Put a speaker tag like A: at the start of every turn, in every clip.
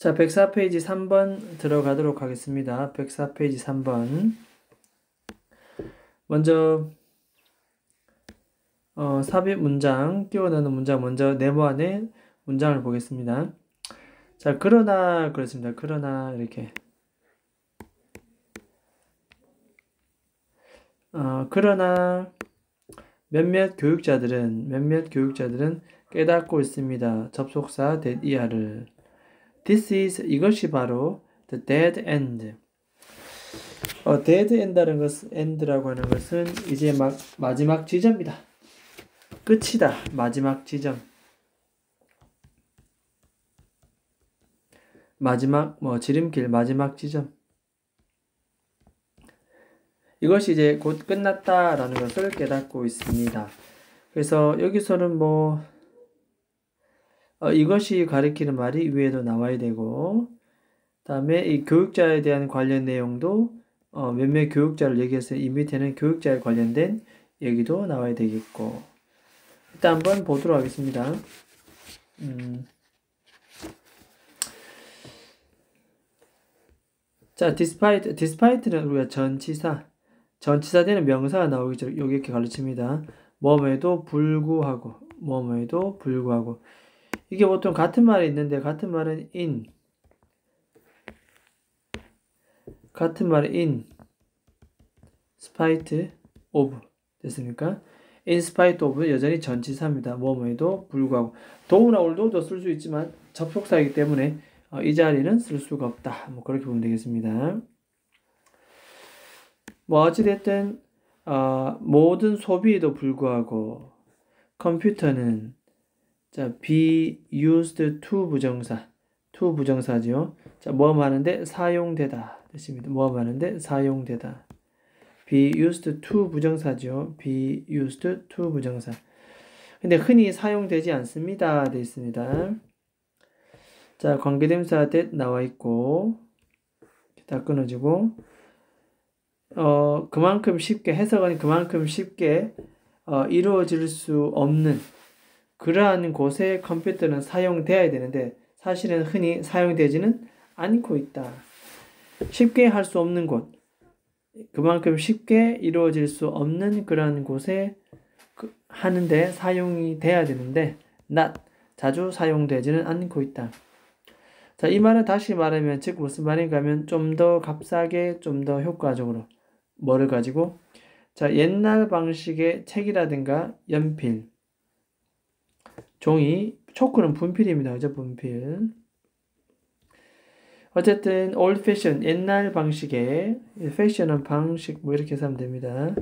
A: 자, 104페이지 3번 들어가도록 하겠습니다. 104페이지 3번. 먼저 삽입 문장, 끼워 넣는 문장 먼저 네모 안에 문장을 보겠습니다. 자, 그러나 그렇습니다. 그러나 이렇게 그러나 몇몇 교육자들은 깨닫고 있습니다. 접속사 that 이하를. This is 이것이 바로 the dead end. dead end라고 하는 것은 이제 마지막 지점이다. 끝이다. 마지막 지점. 마지막 지름길 마지막 지점. 이것이 이제 곧 끝났다라는 것을 깨닫고 있습니다. 그래서 여기서는 이것이 가리키는 말이 위에도 나와야 되고, 다음에 이 교육자에 대한 관련 내용도 몇몇 교육자를 얘기해서 이 밑에는 교육자에 관련된 얘기도 나와야 되겠고. 일단 한번 보도록 하겠습니다. 자, despite는 우리가 전치사되는 명사가 나오겠죠. 여기 이렇게 가르칩니다. 뭐뭐에도 불구하고. 이게 보통 같은 말이 있는데, 같은 말은 in, spite of 됐습니까? in spite of 여전히 전치사입니다. 뭐뭐에도 불구하고. do나 although도 쓸 수 있지만 접속사이기 때문에 이 자리는 쓸 수가 없다. 그렇게 보면 되겠습니다. 어찌됐든 모든 소비에도 불구하고 컴퓨터는 be used to 부정사죠. 자, 하는데 사용되다 됐습니다. 하는데 사용되다. be used to 부정사죠. be used to 부정사. 근데 흔히 사용되지 않습니다. 되어 있습니다. 자, 관계대명사 that 나와 있고 다 끊어지고 그만큼 쉽게 해석은 그만큼 쉽게 이루어질 수 없는 그러한 곳에 컴퓨터는 사용되어야 되는데 사실은 흔히 사용되지는 않고 있다. 쉽게 할 수 없는 곳, 그만큼 쉽게 이루어질 수 없는 그러한 곳에 하는데 사용이 돼야 되는데 자주 사용되지는 않고 있다. 자, 이 말은 다시 말하면 즉 무슨 말인가 하면 좀 더 값싸게, 좀 더 효과적으로 뭐를 가지고 옛날 방식의 책이라든가 연필, 종이, 초크는 분필입니다. 그죠? 분필. 어쨌든 old fashion, 옛날 방식의 fashion은 방식 이렇게 해서 하면 됩니다.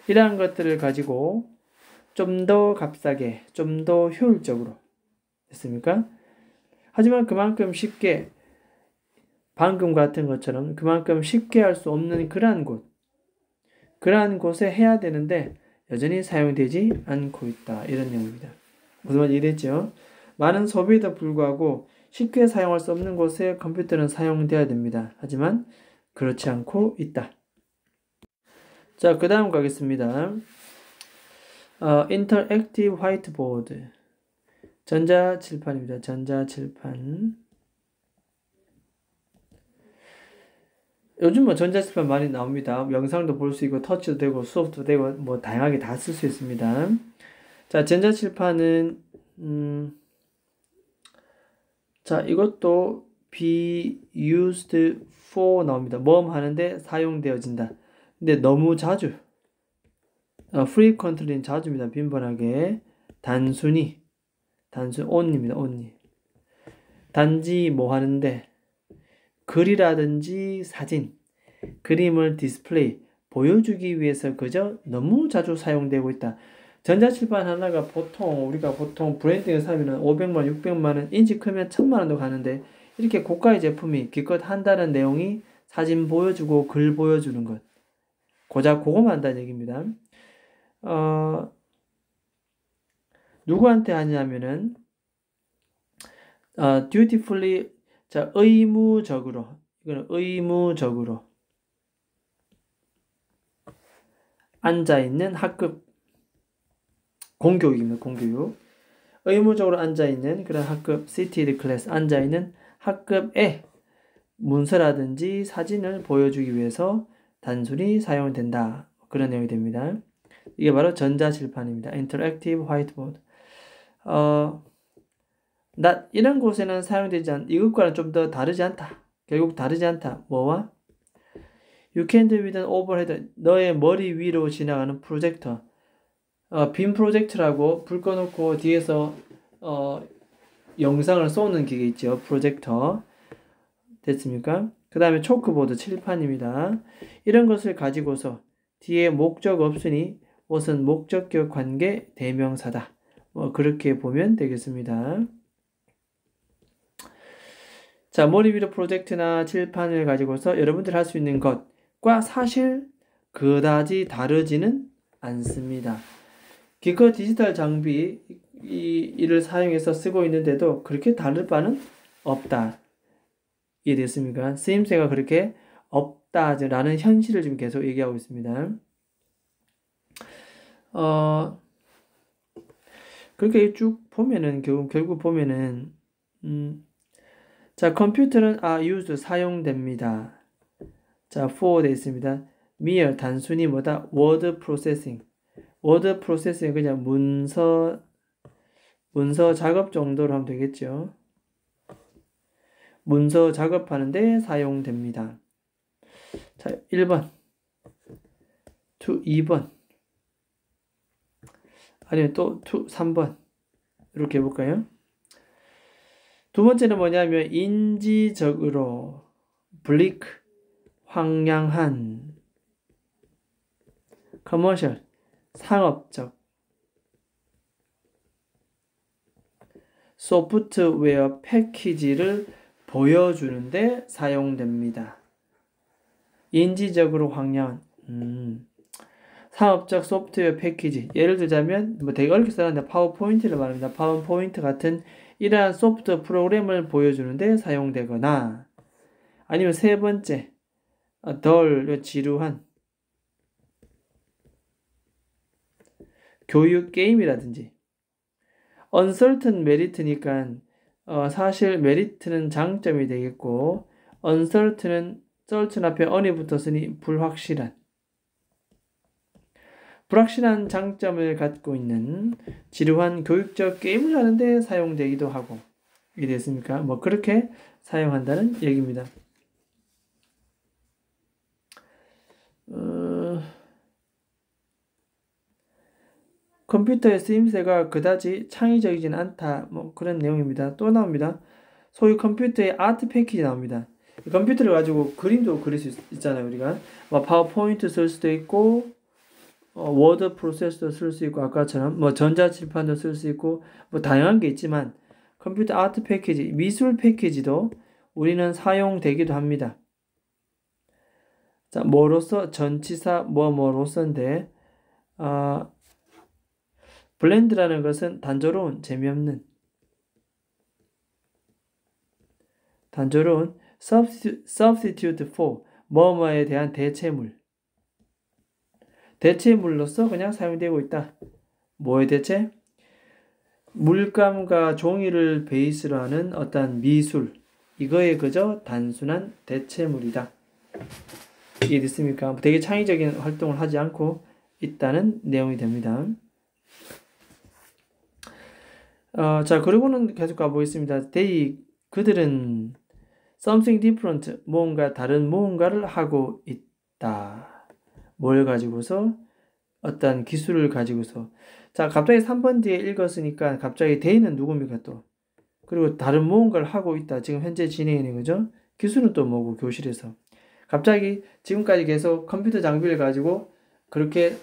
A: 이러한 것들을 가지고 좀 더 값싸게, 좀 더 효율적으로 됐습니까? 하지만 그만큼 쉽게 방금 같은 것처럼 그만큼 쉽게 할 수 없는 그러한 곳에 해야 되는데 여전히 사용되지 않고 있다. 이런 내용입니다. 무슨 말인지 이해됐죠? 많은 소비에도 불구하고 쉽게 사용할 수 없는 곳에 컴퓨터는 사용되어야 됩니다. 하지만 그렇지 않고 있다. 자, 그 다음 가겠습니다. Interactive Whiteboard. 전자칠판입니다. 전자칠판. 요즘 전자칠판 많이 나옵니다. 영상도 볼 수 있고 터치도 되고 수업도 되고 다양하게 다 쓸 수 있습니다. 자, 전자칠판은 자, 이것도 be used for 나옵니다. 하는데 사용되어진다. 근데 너무 자주 frequently는 자주입니다. 빈번하게. 단순히 only입니다. only. 단지 하는데 글이라든지 사진, 그림을 디스플레이, 보여주기 위해서 그저 너무 자주 사용되고 있다. 전자칠판 하나가 우리가 보통 브랜딩을 사면 500만, 600만원, 인치 크면 1000만원도 가는데 이렇게 고가의 제품이 기껏 한다는 내용이 사진 보여주고 글 보여주는 것. 고작 그거만 한다는 얘기입니다. 누구한테 하냐면은 dutifully 의무적으로 앉아있는 학급 공교육입니다. 공교육. 의무적으로 앉아있는 그런 학급 seated class 앉아있는 학급에 문서라든지 사진을 보여주기 위해서 단순히 사용된다. 그런 내용이 됩니다. 이게 바로 전자칠판입니다. Interactive Whiteboard. 이런 곳에는 사용되지 않, 이것과는 좀 더 다르지 않다. 결국 다르지 않다. 뭐와? You can't with an overhead. 너의 머리 위로 지나가는 프로젝터. 빔 프로젝터라고 불 꺼놓고 뒤에서 영상을 쏘는 기계 있죠. 프로젝터. 됐습니까? 그 다음에 초크보드 칠판입니다. 이런 것을 가지고서 뒤에 목적 없으니 무슨 목적격 관계 대명사다. 그렇게 보면 되겠습니다. 자, 머리 위로 프로젝트나 칠판을 가지고서 여러분들 할 수 있는 것과 사실 그다지 다르지는 않습니다. 기껏 디지털 장비 이를 사용해서 쓰고 있는데도 그렇게 다를 바는 없다. 이해됐습니까? 쓰임새가 그렇게 없다라는 현실을 지금 계속 얘기하고 있습니다. 그렇게 쭉 보면은 결국 보면은 자, 컴퓨터는 used 사용됩니다. 자, for 되어 있습니다. mere 단순히 뭐다? word processing. word processing 그냥 문서 작업 정도로 하면 되겠죠. 문서 작업하는데 사용됩니다. 자, 1번, 2번, 아니면 또 3번 이렇게 해볼까요? 두 번째는 뭐냐면 인지적으로 블리크, 황량한, 커머셜, 상업적, 소프트웨어 패키지를 보여주는데 사용됩니다. 인지적으로 황량한 상업적 소프트웨어 패키지. 예를 들자면 되게 어렵게 써놨는데 파워포인트를 말합니다. 파워포인트 같은 이러한 소프트 프로그램을 보여주는데 사용되거나 아니면 세 번째 덜 지루한 교육 게임이라든지 uncertain merit니까 사실 메리트는 장점이 되겠고 uncertain은 certain 앞에 on이 붙었으니 불확실한 장점을 갖고 있는 지루한 교육적 게임을 하는데 사용되기도 하고 이해됐습니까? 그렇게 사용한다는 얘기입니다. 컴퓨터의 쓰임새가 그다지 창의적이진 않다. 그런 내용입니다. 또 나옵니다. 소위 컴퓨터의 아트 패키지 나옵니다. 컴퓨터를 가지고 그림도 그릴 수 있잖아요. 우리가 파워포인트 쓸 수도 있고 워드 프로세서도 쓸 수 있고 아까처럼 전자칠판도 쓸 수 있고 다양한 게 있지만 컴퓨터 아트 패키지, 미술 패키지도 우리는 사용되기도 합니다. 자, 뭐로서 전치사 뭐로서인데 블렌드라는 것은 단조로운, 재미없는 substitute for 뭐뭐에 대한 대체물로서 그냥 사용되고 있다. 뭐의 대체? 물감과 종이를 베이스로 하는 어떤 미술 이거에 그저 단순한 대체물이다. 이해됐습니까? 되게 창의적인 활동을 하지 않고 있다는 내용이 됩니다. 자, 그리고는 계속 가보겠습니다. 그들은 something different, 다른 무언가를 하고 있다. 뭘 가지고서? 어떤 기술을 가지고서. 자, 갑자기 3번 뒤에 읽었으니까 갑자기 they는 누굽니까 또? 그리고 다른 무언가를 하고 있다. 지금 현재 진행하는 거죠. 기술은 또 뭐고 교실에서. 갑자기 지금까지 계속 컴퓨터 장비를 가지고 그렇게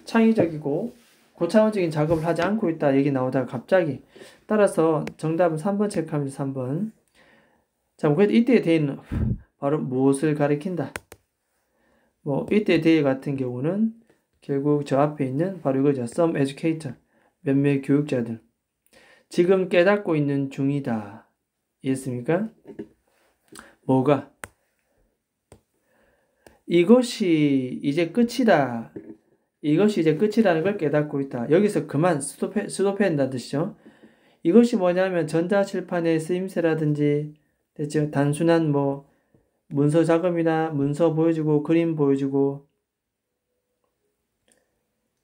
A: 창의적이고 고차원적인 작업을 하지 않고 있다 얘기 나오다가 갑자기 따라서 정답은 3번 체크합니다. 3번. 자, 그래도 이때의 they는 바로 무엇을 가리킨다. 이때 they 같은 경우는 결국 저 앞에 있는 바로 이거죠. some educator. 몇몇 교육자들. 지금 깨닫고 있는 중이다. 이해했습니까? 뭐가? 이것이 이제 끝이다. 이것이 이제 끝이라는 걸 깨닫고 있다. 여기서 그만 스톱한다는 뜻이죠. 이것이 뭐냐면 전자칠판의 쓰임새라든지 됐죠? 단순한 뭐 문서 작업이나 문서 보여주고 그림 보여주고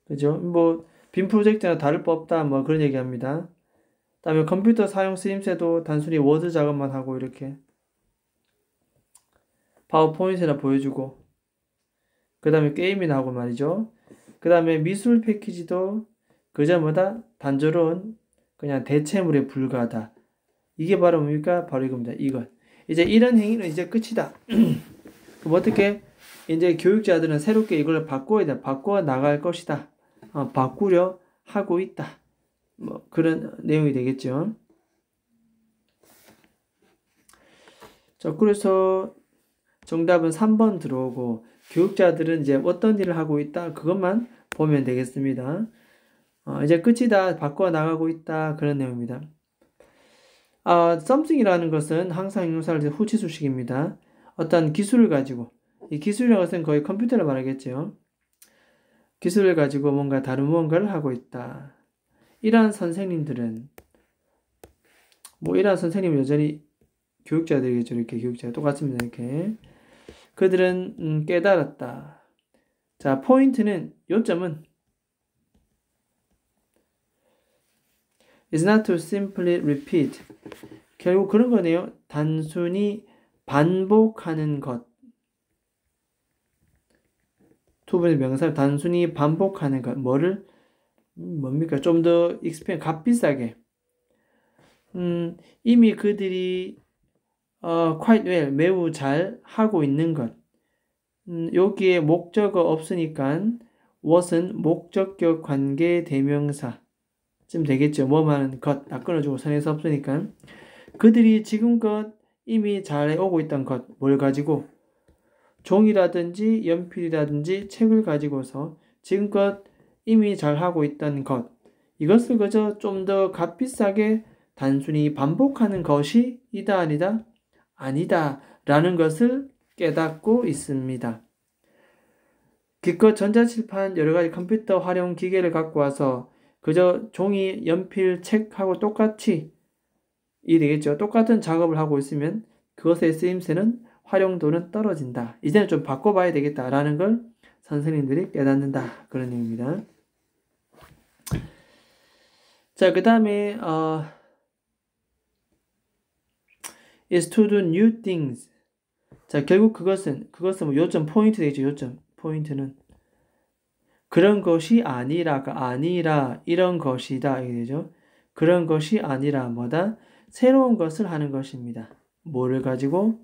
A: 그죠? 뭐 빔 프로젝트나 다를 바 없다 뭐 그런 얘기합니다. 그다음에 컴퓨터 사용 쓰임새도 단순히 워드 작업만 하고 이렇게 파워포인트나 보여주고 그 다음에 게임이나 하고 말이죠. 그 다음에 미술 패키지도 그저 뭐다 단조로운 그냥 대체물에 불과하다. 이게 바로 뭡니까? 바로 이겁니다. 이것. 이제 이런 행위는 이제 끝이다. 그럼 어떻게? 이제 교육자들은 새롭게 이걸 바꿔야 돼. 바꿔 나갈 것이다. 바꾸려 하고 있다. 뭐 그런 내용이 되겠죠. 자, 그래서 정답은 3번 들어오고 교육자들은 이제 어떤 일을 하고 있다. 그것만 보면 되겠습니다. 이제 끝이다. 바꿔 나가고 있다. 그런 내용입니다. something이라는 것은 항상 형용사를 후치수식입니다. 어떤 기술을 가지고 이 기술이라는 것은 거의 컴퓨터를 말하겠죠. 기술을 가지고 뭔가 다른 무언가를 하고 있다. 이러한 선생님들은 이러한 선생님은 여전히 교육자들이겠죠. 이렇게 교육자 똑같습니다. 이렇게 그들은 깨달았다. 자, 포인트는 요점은 is not to simply repeat. 결국 그런 거네요. 단순히 반복하는 것. 투부의 명사를 단순히 반복하는 것. 뭐를? 뭡니까? 좀 더 익스펜 값비싸게. 이미 그들이 quite well, 매우 잘 하고 있는 것. 여기에 목적어 없으니까 what은 목적격 관계 대명사 쯤 되겠죠. 뭐만 것 다 끊어주고 선에서 없으니까 그들이 지금껏 이미 잘 오고 있던 것, 뭘 가지고 종이라든지 연필이라든지 책을 가지고서 지금껏 이미 잘 하고 있던 것, 이것을 그저 좀 더 값비싸게 단순히 반복하는 것이 이다 아니다? 아니다 라는 것을 깨닫고 있습니다. 기껏 전자칠판 여러가지 컴퓨터 활용 기계를 갖고 와서 그저 종이, 연필, 책하고 똑같이 되겠죠. 똑같은 작업을 하고 있으면 그것의 쓰임새는 활용도는 떨어진다. 이제는 좀 바꿔봐야 되겠다라는 걸 선생님들이 깨닫는다. 그런 의미입니다. 자, 그 다음에 is to do new things. 자, 결국 그것은 뭐 요점 포인트 되죠. 요점 포인트는 그런 것이 아니라가 아니라 이런 것이다. 이게 되죠. 그런 것이 아니라 뭐다? 새로운 것을 하는 것입니다. 뭐를 가지고?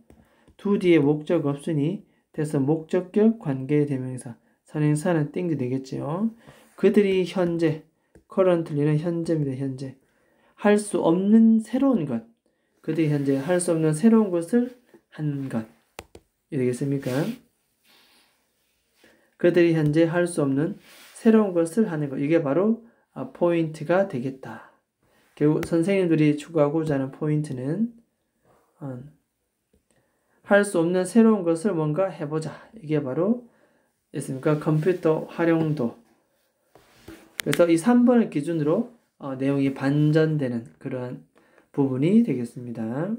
A: do 뒤에 목적 없으니 돼서 목적격 관계 대명사 선행사는 땡이 되겠죠. 그들이 현재 currently는 현재입니다. 현재 할 수 없는 새로운 것. 그들이 현재 할 수 없는 새로운 것을 한 것. 이 되겠습니까? 그들이 현재 할 수 없는 새로운 것을 하는 것. 이게 바로 포인트가 되겠다. 결국 선생님들이 추구하고자 하는 포인트는 할 수 없는 새로운 것을 뭔가 해보자. 이게 바로 있습니까? 컴퓨터 활용도. 그래서 이 3번을 기준으로 내용이 반전되는 그러한 부분이 되겠습니다.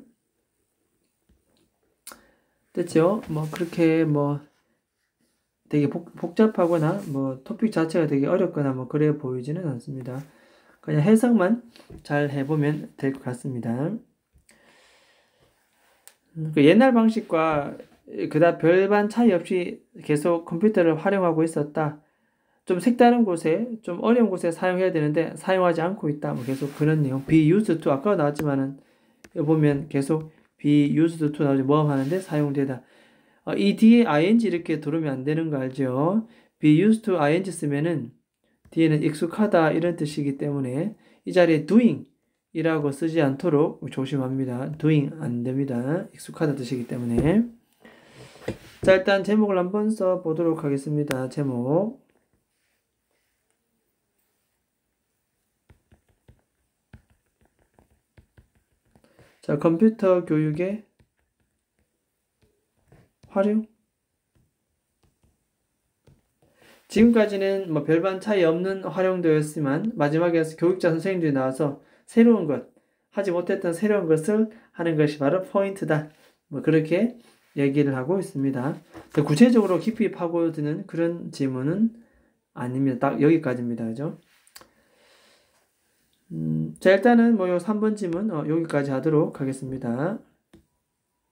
A: 됐죠? 그렇게 되게 복잡하거나 토픽 자체가 되게 어렵거나 그래 보이지는 않습니다. 그냥 해석만 잘 해보면 될 것 같습니다. 그 옛날 방식과 그다음 별반 차이 없이 계속 컴퓨터를 활용하고 있었다. 좀 색다른 곳에, 좀 어려운 곳에 사용해야 되는데 사용하지 않고 있다. 계속 그런 내용. be used to 아까 나왔지만은 보면 계속 be used to 나오죠. 뭐 하는데 사용되다. 이 뒤에 ing 이렇게 들어오면 안 되는 거 알죠? be used to ing 쓰면은 뒤에는 익숙하다 이런 뜻이기 때문에 이 자리에 doing 이라고 쓰지 않도록 조심합니다. doing 안 됩니다. 익숙하다 뜻이기 때문에. 자, 일단 제목을 한번 써 보도록 하겠습니다. 제목. 자, 컴퓨터 교육의 활용. 지금까지는 별반 차이 없는 활용도였지만 마지막에 교육자 선생님들이 나와서 새로운 것, 하지 못했던 새로운 것을 하는 것이 바로 포인트다. 뭐 그렇게 얘기를 하고 있습니다. 구체적으로 깊이 파고드는 그런 질문은 아닙니다. 딱 여기까지입니다. 그죠? 자, 일단은 뭐 요 3번 질문 여기까지 하도록 하겠습니다.